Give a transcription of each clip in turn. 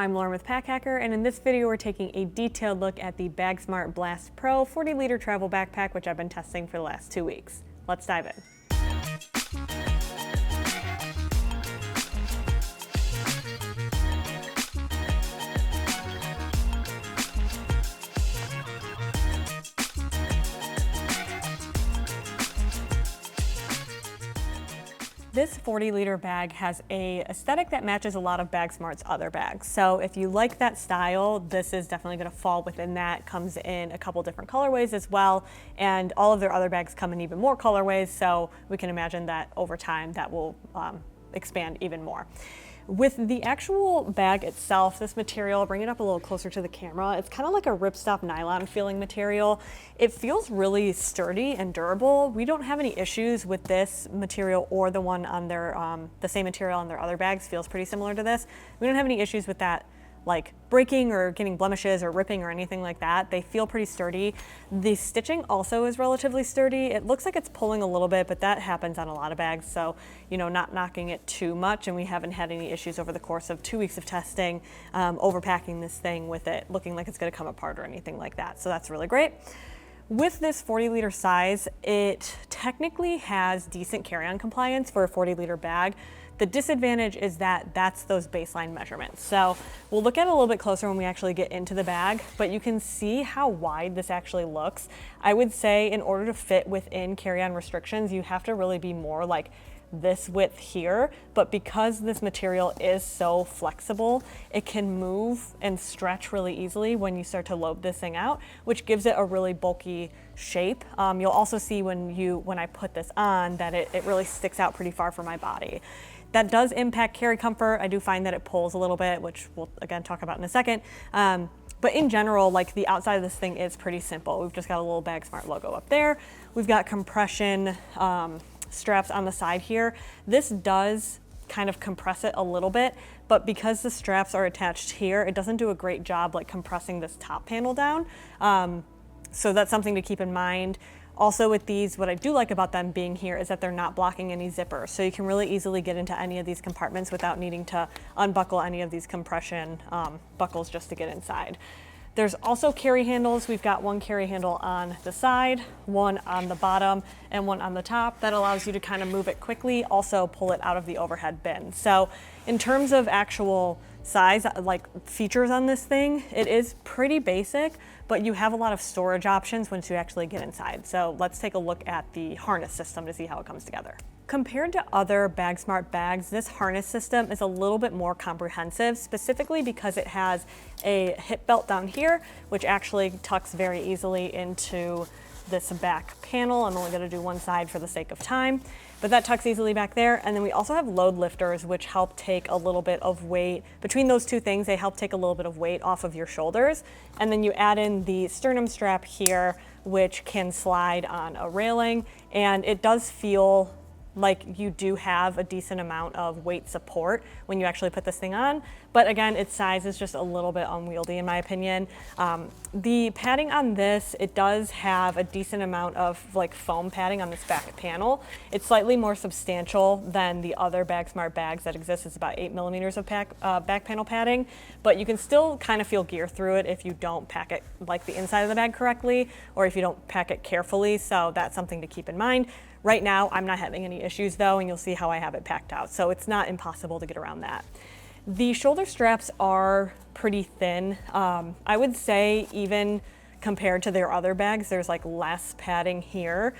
I'm Lauren with Pack Hacker, and in this video we're taking a detailed look at the BAGSMART Blast Pro 40-liter travel backpack, which I've been testing for the last 2 weeks. Let's dive in. This 40-liter bag has a aesthetic that matches a lot of BAGSMART's other bags. So if you like that style, this is definitely going to fall within that. Comes in a couple different colorways as well, and all of their other bags come in even more colorways, so we can imagine that over time that will expand even more. With the actual bag itself, this material, I'll bring it up a little closer to the camera, it's kind of like a ripstop nylon feeling material. It feels really sturdy and durable. We don't have any issues with this material or the one on their, the same material on their other bags feels pretty similar to this. We don't have any issues with that, like breaking or getting blemishes or ripping or anything like that. They feel pretty sturdy. The stitching also is relatively sturdy. It looks like it's pulling a little bit, but that happens on a lot of bags, so not knocking it too much, and we haven't had any issues over the course of 2 weeks of testing overpacking this thing with it looking like it's going to come apart or anything like that, so that's really great. With this 40-liter size, it technically has decent carry-on compliance for a 40-liter bag. The disadvantage is that that's those baseline measurements. So we'll look at it a little bit closer when we actually get into the bag, but you can see how wide this actually looks. I would say in order to fit within carry-on restrictions, you have to really be more like this width here, but because this material is so flexible, it can move and stretch really easily when you start to load this thing out, which gives it a really bulky shape. You'll also see when I put this on that it really sticks out pretty far from my body. That does impact carry comfort. I do find that it pulls a little bit, which we'll again talk about in a second. But in general, like the outside of this thing is pretty simple. We've just got a little BAGSMART logo up there. We've got compression straps on the side here. This does kind of compress it a little bit, but because the straps are attached here, it doesn't do a great job like compressing this top panel down. So that's something to keep in mind. Also with these, what I do like about them being here is that they're not blocking any zippers. So you can really easily get into any of these compartments without needing to unbuckle any of these compression buckles just to get inside. There's also carry handles. We've got one carry handle on the side, one on the bottom, and one on the top that allows you to kind of move it quickly, also pull it out of the overhead bin. So in terms of actual size, like features on this thing, it is pretty basic, but you have a lot of storage options once you actually get inside. So let's take a look at the harness system to see how it comes together. Compared to other BAGSMART bags, this harness system is a little bit more comprehensive, specifically because it has a hip belt down here, which actually tucks very easily into this back panel. I'm only going to do one side for the sake of time, but that tucks easily back there. And then we also have load lifters, which help take a little bit of weight. Between those two things, they help take a little bit of weight off of your shoulders. And then you add in the sternum strap here, which can slide on a railing, and it does feel like you do have a decent amount of weight support when you actually put this thing on. But again, its size is just a little bit unwieldy in my opinion. The padding on this, it does have a decent amount of like foam padding on this back panel. It's slightly more substantial than the other BAGSMART bags that exist. It's about 8 millimeters of back panel padding, but you can still kind of feel gear through it if you don't pack it like the inside of the bag correctly, or if you don't pack it carefully. So that's something to keep in mind. Right now, I'm not having any issues though, and you'll see how I have it packed out. So it's not impossible to get around that. The shoulder straps are pretty thin. I would say even compared to their other bags, there's like less padding here.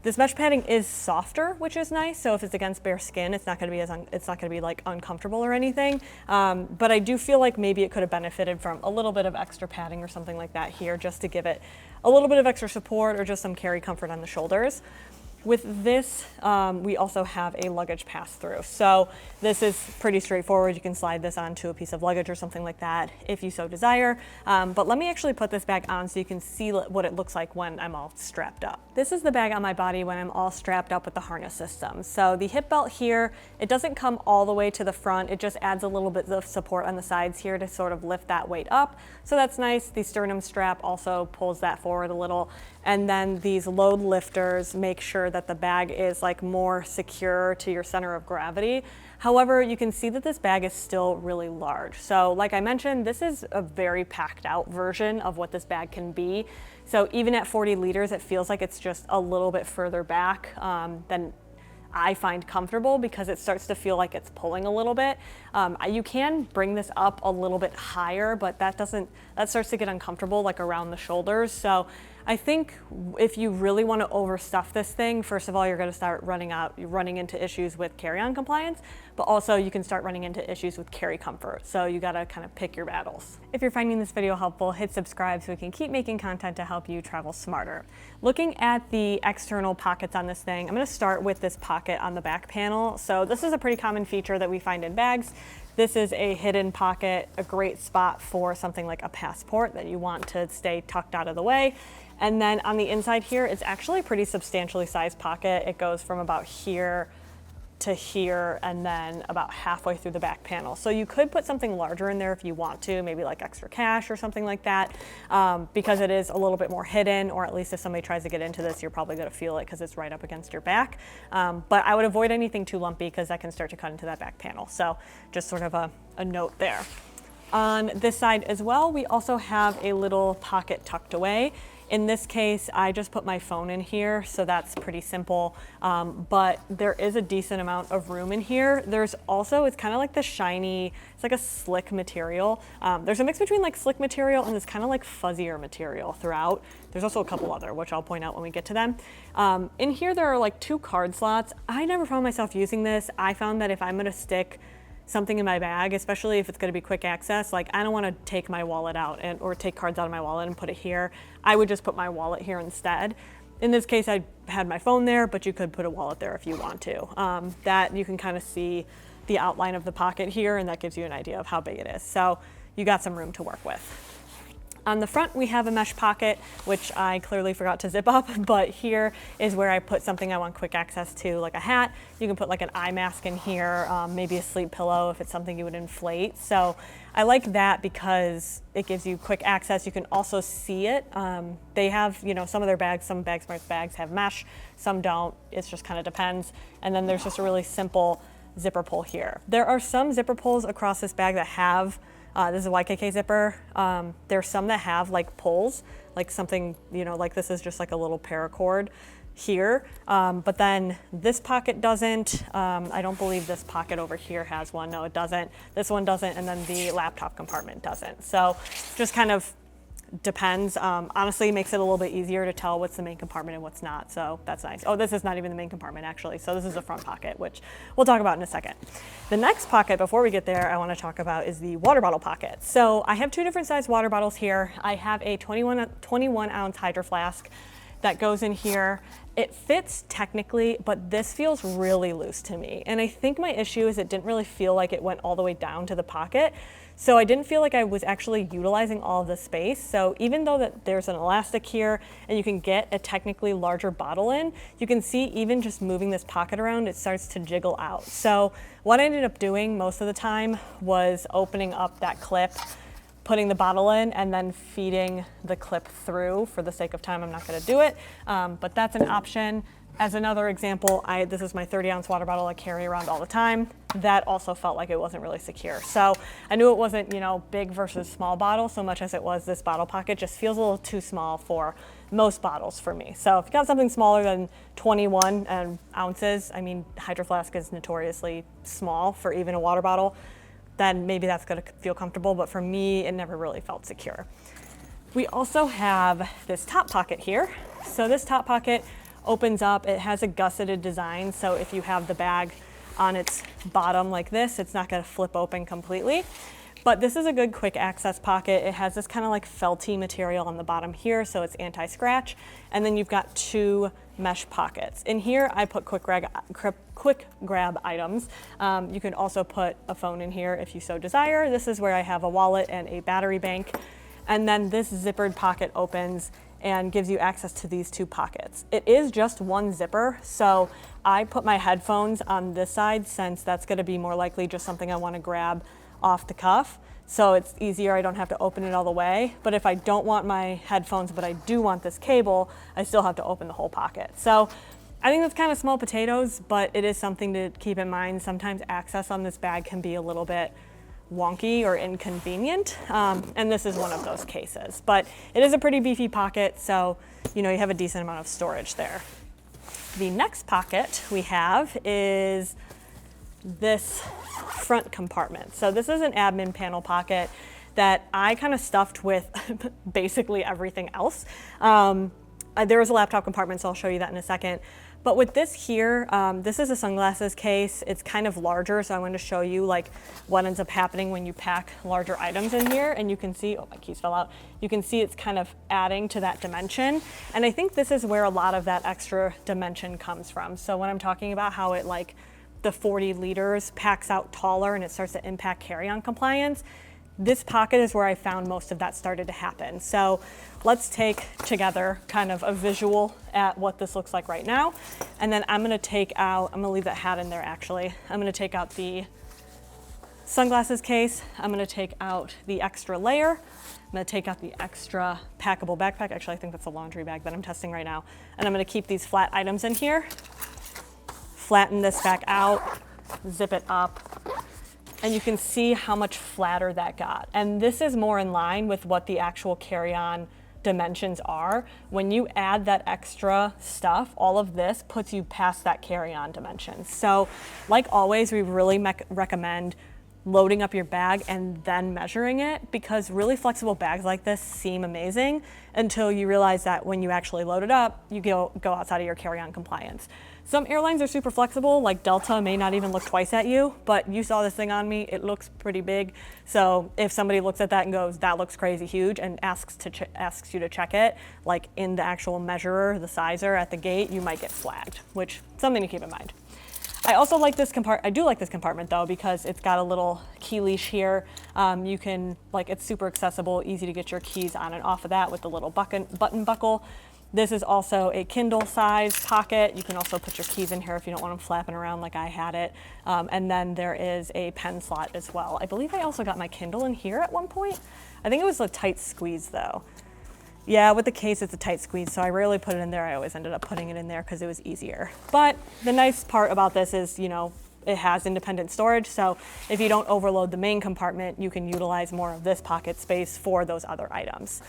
This mesh padding is softer, which is nice. So if it's against bare skin, it's not going to be like uncomfortable or anything. But I do feel like maybe it could have benefited from a little bit of extra padding or something like that here, just to give it a little bit of extra support or just some carry comfort on the shoulders. With this, we also have a luggage pass-through. So this is pretty straightforward. You can slide this onto a piece of luggage or something like that if you so desire. But let me actually put this bag on so you can see what it looks like when I'm all strapped up. This is the bag on my body when I'm all strapped up with the harness system. So the hip belt here, it doesn't come all the way to the front. It just adds a little bit of support on the sides here to sort of lift that weight up. So that's nice. The sternum strap also pulls that forward a little. And then these load lifters make sure that the bag is like more secure to your center of gravity. However, you can see that this bag is still really large. So like I mentioned, this is a very packed out version of what this bag can be. So even at 40 liters, it feels like it's just a little bit further back than I find comfortable, because it starts to feel like it's pulling a little bit. You can bring this up a little bit higher, but that starts to get uncomfortable, like around the shoulders. So I think if you really want to overstuff this thing, first of all, you're going to start running into issues with carry-on compliance, but also you can start running into issues with carry comfort. So you got to kind of pick your battles. If you're finding this video helpful, hit subscribe so we can keep making content to help you travel smarter. Looking at the external pockets on this thing, I'm going to start with this pocket on the back panel. So this is a pretty common feature that we find in bags. This is a hidden pocket, a great spot for something like a passport that you want to stay tucked out of the way. And then on the inside here, it's actually a pretty substantially sized pocket. It goes from about here to here and then about halfway through the back panel. So you could put something larger in there if you want to, maybe like extra cash or something like that, because it is a little bit more hidden, or at least if somebody tries to get into this, you're probably gonna feel it because it's right up against your back. But I would avoid anything too lumpy because that can start to cut into that back panel. So just sort of a note there. On this side as well, we also have a little pocket tucked away. In this case, I just put my phone in here, so that's pretty simple, but there is a decent amount of room in here. There's also, it's kind of like the shiny, it's like a slick material. There's a mix between like slick material and this kind of like fuzzier material throughout. There's also a couple other, which I'll point out when we get to them. In here, there are like 2 card slots. I never found myself using this. I found that if I'm gonna stick something in my bag, especially if it's going to be quick access, like I don't want to take my wallet out or take cards out of my wallet and put it here. I would just put my wallet here instead. In this case, I had my phone there, but you could put a wallet there if you want to. That you can kind of see the outline of the pocket here, and that gives you an idea of how big it is. So you got some room to work with. On the front, we have a mesh pocket, which I clearly forgot to zip up, but here is where I put something I want quick access to, like a hat. You can put like an eye mask in here, maybe a sleep pillow if it's something you would inflate. So I like that because it gives you quick access. You can also see it. They have, you know, some of their bags, some BAGSMART bags have mesh, some don't. It just kind of depends. And then there's just a really simple zipper pull here. There are some zipper pulls across this bag that have this is a YKK zipper. There's some that have like pulls, like something, you know, like this is just like a little paracord here. But then this pocket doesn't. I don't believe this pocket over here has one. No, it doesn't. This one doesn't. And then the laptop compartment doesn't. So just kind of depends. Honestly, it makes it a little bit easier to tell what's the main compartment and what's not. So that's nice. Oh, this is not even the main compartment actually. So this is the front pocket, which we'll talk about in a second. The next pocket before we get there, I want to talk about is the water bottle pocket. So I have 2 different size water bottles here. I have a 21 ounce hydro flask that goes in here. It fits technically, but this feels really loose to me. And I think my issue is it didn't really feel like it went all the way down to the pocket. So I didn't feel like I was actually utilizing all of the space. So even though that there's an elastic here and you can get a technically larger bottle in, you can see even just moving this pocket around, it starts to jiggle out. So what I ended up doing most of the time was opening up that clip, putting the bottle in, and then feeding the clip through. For the sake of time, I'm not gonna do it, but that's an option. As another example, this is my 30 ounce water bottle I carry around all the time. That also felt like it wasn't really secure. So I knew it wasn't, you know, big versus small bottle so much as it was this bottle pocket just feels a little too small for most bottles for me. So if you got something smaller than 21 ounces, I mean, Hydro Flask is notoriously small for even a water bottle, then maybe that's gonna feel comfortable. But for me, it never really felt secure. We also have this top pocket here. So this top pocket opens up. It has a gusseted design, so if you have the bag on its bottom like this, it's not going to flip open completely. But this is a good quick access pocket. It has this kind of like felty material on the bottom here, so it's anti-scratch. And then you've got 2 mesh pockets. In here, I put quick grab items. You can also put a phone in here if you so desire. This is where I have a wallet and a battery bank. And then this zippered pocket opens and gives you access to these 2 pockets. It is just 1 zipper, so I put my headphones on this side since that's gonna be more likely just something I wanna grab off the cuff. So it's easier, I don't have to open it all the way. But if I don't want my headphones, but I do want this cable, I still have to open the whole pocket. So I think that's kind of small potatoes, but it is something to keep in mind. Sometimes access on this bag can be a little bit wonky or inconvenient, and this is one of those cases. But it is a pretty beefy pocket, so you have a decent amount of storage there. The next pocket we have is this front compartment. So this is an admin panel pocket that I kind of stuffed with basically everything else. There is a laptop compartment, so I'll show you that in a second. But with this here, this is a sunglasses case. It's kind of larger, so I wanted to show you like what ends up happening when you pack larger items in here. And you can see, oh, my keys fell out. You can see it's kind of adding to that dimension. And I think this is where a lot of that extra dimension comes from. So when I'm talking about how it like the 40 liters packs out taller and it starts to impact carry-on compliance, this pocket is where I found most of that started to happen. So let's take together kind of a visual at what this looks like right now. And then I'm gonna leave that hat in there actually. I'm gonna take out the sunglasses case. I'm gonna take out the extra layer. I'm gonna take out the extra packable backpack. Actually, I think that's a laundry bag that I'm testing right now. And I'm gonna keep these flat items in here, flatten this back out, zip it up. And you can see how much flatter that got. And this is more in line with what the actual carry-on dimensions are. When you add that extra stuff, all of this puts you past that carry-on dimension. So like always, we really recommend loading up your bag and then measuring it, because really flexible bags like this seem amazing until you realize that when you actually load it up, you go outside of your carry-on compliance. Some airlines are super flexible, like Delta may not even look twice at you, but you saw this thing on me, it looks pretty big. So if somebody looks at that and goes, that looks crazy huge, and asks you to check it, like in the actual measurer, the sizer at the gate, you might get flagged, which is something to keep in mind. I also like this compartment. I do like this compartment though, because it's got a little key leash here. You can, it's super accessible, easy to get your keys on and off of that with the little button buckle. This is also a Kindle size pocket. You can also put your keys in here if you don't want them flapping around like I had it. And then there is a pen slot as well. I believe I also got my Kindle in here at one point. I think it was a tight squeeze though. Yeah, with the case, it's a tight squeeze, so I rarely put it in there. I always ended up putting it in there because it was easier. But the nice part about this is, it has independent storage, so if you don't overload the main compartment, you can utilize more of this pocket space for those other items.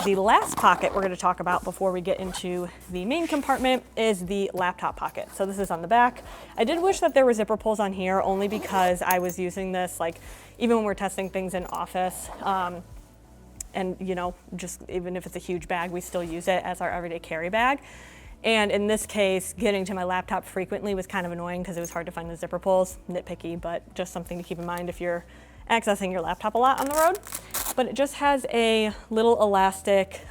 The last pocket we're going to talk about before we get into the main compartment is the laptop pocket. So this is on the back. I did wish that there were zipper pulls on here, only because I was using this, even when we're testing things in office, and just even if it's a huge bag, we still use it as our everyday carry bag. And in this case, getting to my laptop frequently was kind of annoying because it was hard to find the zipper pulls. Nitpicky, but just something to keep in mind if you're accessing your laptop a lot on the road. But it just has a little elastic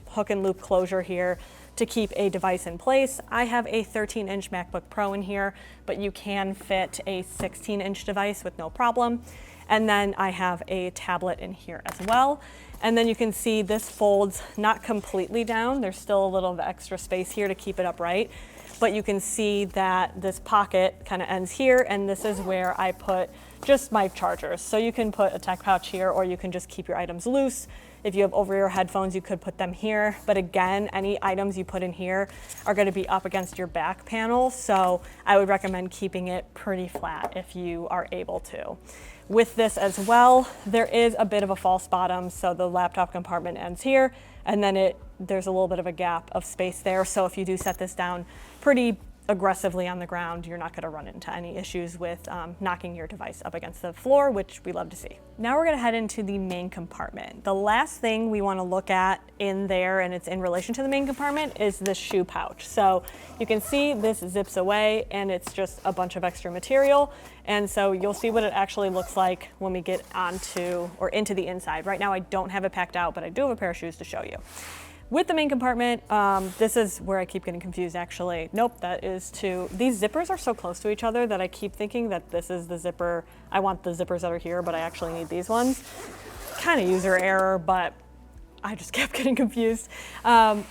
hook and loop closure here to keep a device in place. I have a 13-inch MacBook Pro in here, but you can fit a 16-inch device with no problem. And then I have a tablet in here as well. And then you can see this folds not completely down. There's still a little bit of extra space here to keep it upright. But you can see that this pocket kind of ends here, and this is where I put just my chargers. So you can put a tech pouch here, or you can just keep your items loose. If you have over-ear headphones, you could put them here. But again, any items you put in here are going to be up against your back panel. So I would recommend keeping it pretty flat if you are able to. With this as well, there is a bit of a false bottom. So the laptop compartment ends here, and then there's a little bit of a gap of space there. So if you do set this down pretty aggressively on the ground, you're not going to run into any issues with knocking your device up against the floor, which we love to see. Now we're going to head into the main compartment. The last thing we want to look at in there, and it's in relation to the main compartment, is this shoe pouch. So you can see this zips away, and it's just a bunch of extra material. And so you'll see what it actually looks like when we get into the inside. Right now I don't have it packed out, but I do have a pair of shoes to show you. With the main compartment, this is where I keep getting confused actually. Nope, these zippers are so close to each other that I keep thinking that this is the zipper. I want the zippers that are here, but I actually need these ones. Kind of user error, but I just kept getting confused.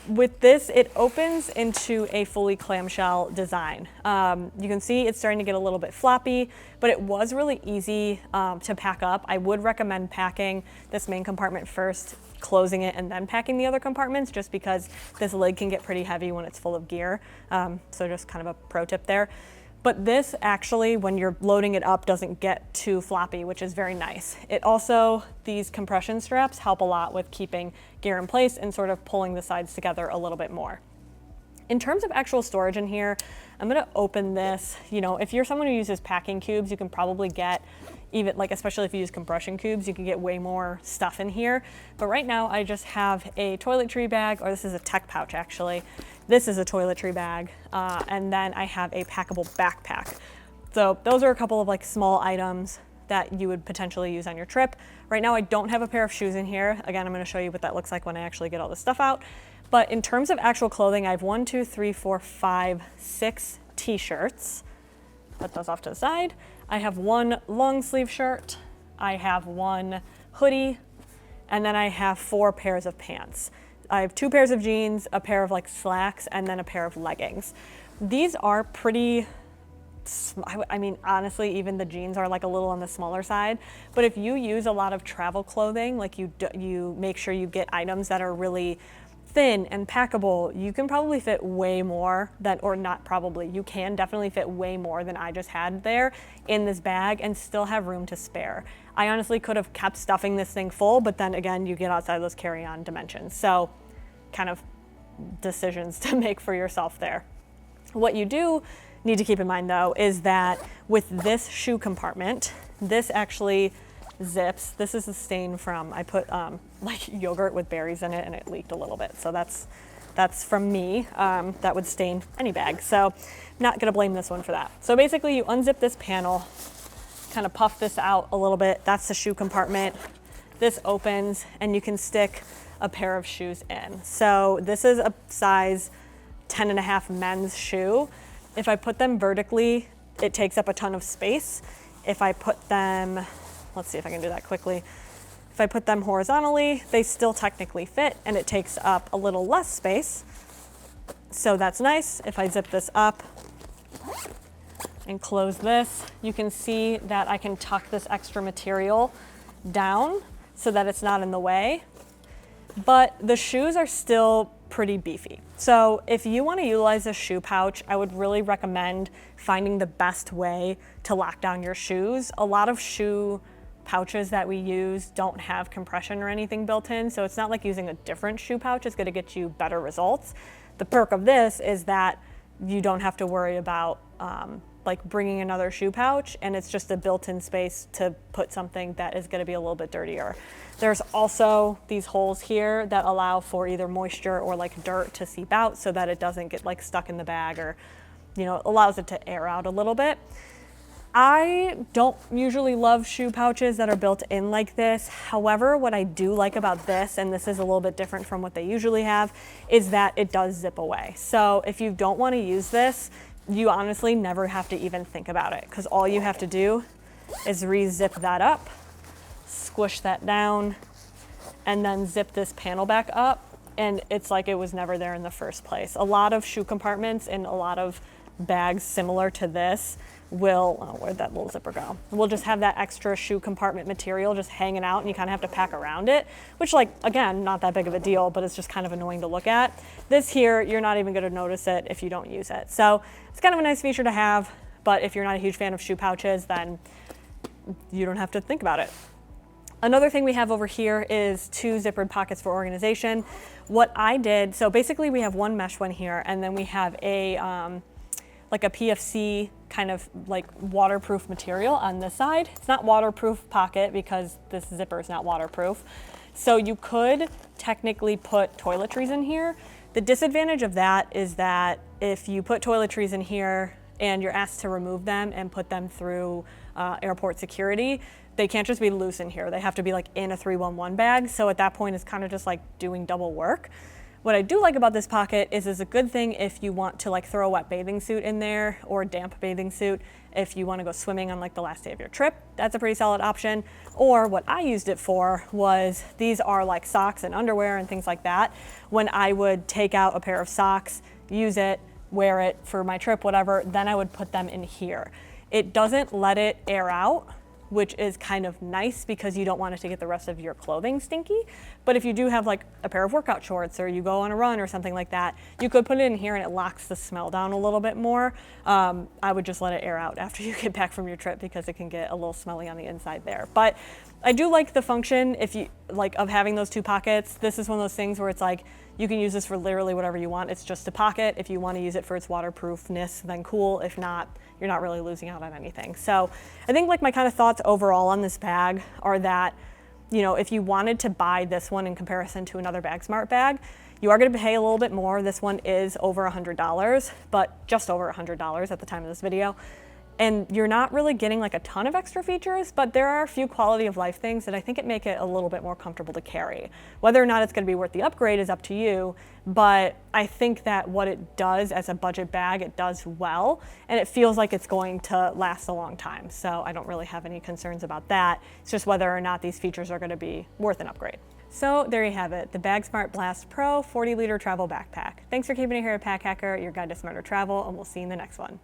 With this, it opens into a fully clamshell design. You can see it's starting to get a little bit floppy, but it was really easy to pack up. I would recommend packing this main compartment first, closing it, and then packing the other compartments, just because this lid can get pretty heavy when it's full of gear. So just kind of a pro tip there. But this actually, when you're loading it up, doesn't get too floppy, which is very nice. It also, these compression straps help a lot with keeping gear in place and sort of pulling the sides together a little bit more. In terms of actual storage in here, I'm gonna open this. You know, if you're someone who uses packing cubes, you can probably get, even like, especially if you use compression cubes, you can get way more stuff in here. But right now I just have a toiletry bag, or this is a tech pouch actually. This is a toiletry bag, and then I have a packable backpack. So those are a couple of like small items that you would potentially use on your trip. Right now I don't have a pair of shoes in here. Again, I'm gonna show you what that looks like when I actually get all this stuff out. But in terms of actual clothing, I have 1, 2, 3, 4, 5, 6 t-shirts. Put those off to the side. I have 1 long sleeve shirt. I have 1 hoodie, and then I have 4 pairs of pants. I have 2 pairs of jeans, a pair of like slacks, and then a pair of leggings. These are pretty, I mean, honestly, even the jeans are like a little on the smaller side. But if you use a lot of travel clothing, like you make sure you get items that are really thin and packable, you can probably fit way more than, or not probably, you can definitely fit way more than I just had there in this bag and still have room to spare. I honestly could have kept stuffing this thing full, but then again, you get outside those carry-on dimensions. So kind of decisions to make for yourself there. What you do need to keep in mind though, is that with this shoe compartment, this actually zips. This is a stain from, I put like yogurt with berries in it and it leaked a little bit. So that's from me. That would stain any bag. So not gonna blame this one for that. So basically you unzip this panel, kind of puff this out a little bit. That's the shoe compartment. This opens and you can stick a pair of shoes in. So this is a size 10.5 men's shoe. If I put them vertically, it takes up a ton of space. If I put them, let's see if I can do that quickly. If I put them horizontally, they still technically fit and it takes up a little less space. So that's nice. If I zip this up and close this, you can see that I can tuck this extra material down so that it's not in the way. But the shoes are still pretty beefy. So if you want to utilize a shoe pouch, I would really recommend finding the best way to lock down your shoes. A lot of shoe pouches that we use don't have compression or anything built in, so it's not like using a different shoe pouch is going to get you better results. The perk of this is that you don't have to worry about like bringing another shoe pouch, and it's just a built-in space to put something that is going to be a little bit dirtier. There's also these holes here that allow for either moisture or like dirt to seep out so that it doesn't get like stuck in the bag, or, you know, allows it to air out a little bit. I don't usually love shoe pouches that are built in like this. However, what I do like about this, and this is a little bit different from what they usually have, is that it does zip away. So if you don't want to use this, you honestly never have to even think about it, because all you have to do is re-zip that up, squish that down, and then zip this panel back up, and it's like it was never there in the first place. A lot of shoe compartments and a lot of bags similar to this will, oh, where'd that little zipper go? We'll just have that extra shoe compartment material just hanging out, and you kind of have to pack around it, which, like, again, not that big of a deal, but it's just kind of annoying to look at. This here, you're not even gonna notice it if you don't use it. So it's kind of a nice feature to have, but if you're not a huge fan of shoe pouches, then you don't have to think about it. Another thing we have over here is 2 zippered pockets for organization. What I did, so basically we have one mesh one here, and then we have a, like a PFC kind of like waterproof material on this side. It's not waterproof pocket because this zipper is not waterproof. So you could technically put toiletries in here. The disadvantage of that is that if you put toiletries in here and you're asked to remove them and put them through airport security, they can't just be loose in here. They have to be like in a 311 bag. So at that point, it's kind of just like doing double work. What I do like about this pocket is it's a good thing if you want to like throw a wet bathing suit in there or a damp bathing suit. If you want to go swimming on like the last day of your trip, that's a pretty solid option. Or what I used it for was, these are like socks and underwear and things like that. When I would take out a pair of socks, use it, wear it for my trip, whatever, then I would put them in here. It doesn't let it air out, which is kind of nice because you don't want it to get the rest of your clothing stinky. But if you do have like a pair of workout shorts or you go on a run or something like that, you could put it in here and it locks the smell down a little bit more. I would just let it air out after you get back from your trip because it can get a little smelly on the inside there. But I do like the function of having those two pockets. This is one of those things where it's like, you can use this for literally whatever you want. It's just a pocket. If you want to use it for its waterproofness, then cool. If not, you're not really losing out on anything. So I think like my kind of thoughts overall on this bag are that, you know, if you wanted to buy this one in comparison to another BAGSMART bag, you are going to pay a little bit more. This one is over $100, but just over $100 at the time of this video. And you're not really getting like a ton of extra features, but there are a few quality of life things that I think it make it a little bit more comfortable to carry. Whether or not it's going to be worth the upgrade is up to you, but I think that what it does as a budget bag, it does well, and it feels like it's going to last a long time. So I don't really have any concerns about that. It's just whether or not these features are going to be worth an upgrade. So there you have it, the BAGSMART Blast Pro 40-liter travel backpack. Thanks for keeping it here at Pack Hacker, your guide to smarter travel, and we'll see you in the next one.